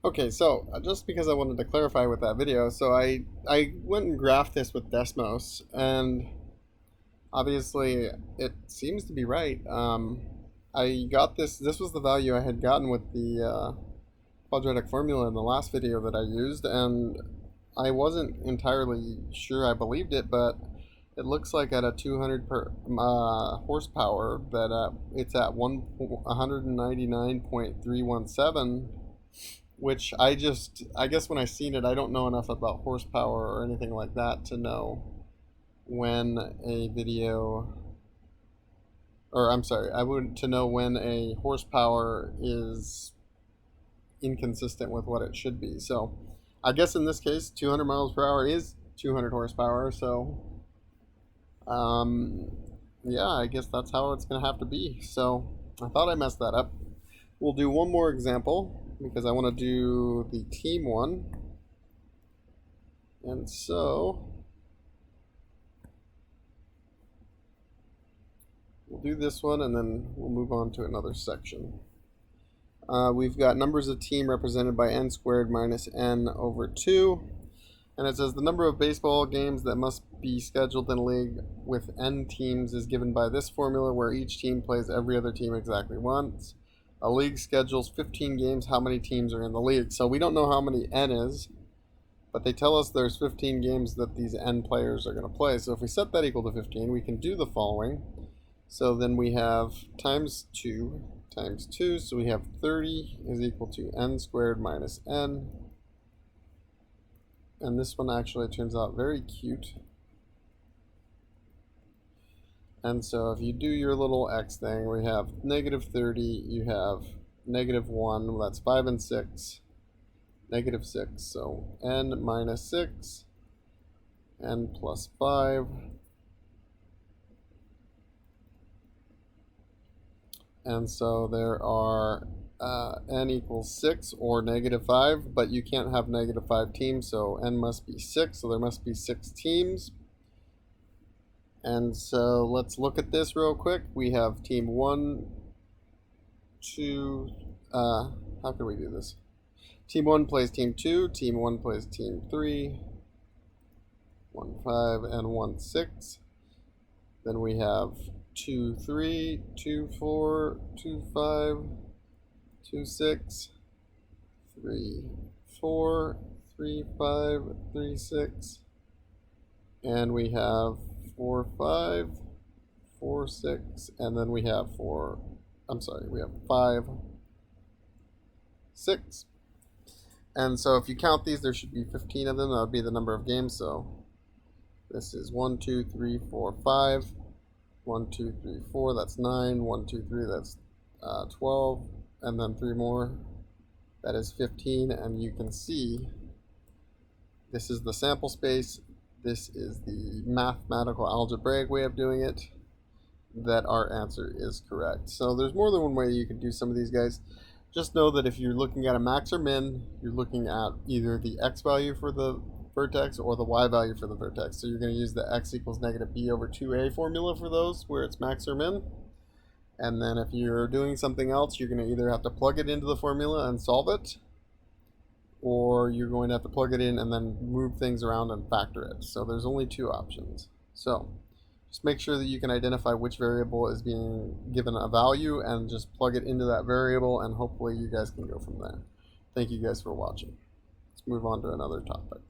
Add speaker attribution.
Speaker 1: Okay, so just because I wanted to clarify with that video, so I went and graphed this with Desmos, and obviously it seems to be right. I got this. This was the value I had gotten with the quadratic formula in the last video that I used, and I wasn't entirely sure I believed it, but it looks like at a 200 per horsepower that it's at 199.317, which I guess when I seen it, I don't know enough about horsepower or anything like that to know when a video, or I'm sorry, I would to know when a horsepower is inconsistent with what it should be. So I guess in this case, 200 miles per hour is 200 horsepower. So um, yeah, I guess that's how it's going to have to be. So I thought I messed that up. We'll do one more example because I want to do the team one. And so we'll do this one and then we'll move on to another section. We've got numbers of team represented by n squared minus n over 2. And it says the number of baseball games that must be scheduled in a league with n teams is given by this formula where each team plays every other team exactly once. A league schedules 15 games. How many teams are in the league? So we don't know how many n is, but they tell us there's 15 games that these n players are going to play. So if we set that equal to 15, we can do the following. So then we have times 2 times 2, so we have 30 is equal to n squared minus n. And this one actually turns out very cute. And so if you do your little x thing, we have negative 30, you have negative 1, well, that's 5 and 6, negative 6, so n minus 6, n plus 5, and so there are n equals 6 or negative 5, but you can't have negative 5 teams, so n must be 6, so there must be 6 teams. And so let's look at this real quick. We have team 1, 2, how can we do this? Team 1 plays team 2, team 1 plays team 3, 1, 5, and 1, 6. Then we have 2, 3, 2, 4, 2, 5, 2, 6, 3, 4, 3, 5, 3, 6. And we have 4, 5, 4, 6, and then we have we have 5, 6. And so if you count these, there should be 15 of them. That would be the number of games. So this is 1, 2, 3, 4, 5. 1, 2, 3, 4, that's 9. 1, 2, 3, that's 12. And then 3 more, that is 15. And you can see this is the sample space. This is the mathematical algebraic way of doing it, that our answer is correct. So there's more than one way you can do some of these guys. Just know that if you're looking at a max or min, you're looking at either the x value for the vertex or the y value for the vertex. So you're going to use the x equals negative b over 2a formula for those, where it's max or min. And then if you're doing something else, you're going to either have to plug it into the formula and solve it, or you're going to have to plug it in and then move things around and factor it. So there's only 2 options. So just make sure that you can identify which variable is being given a value and just plug it into that variable, and hopefully you guys can go from there. Thank you guys for watching. Let's move on to another topic.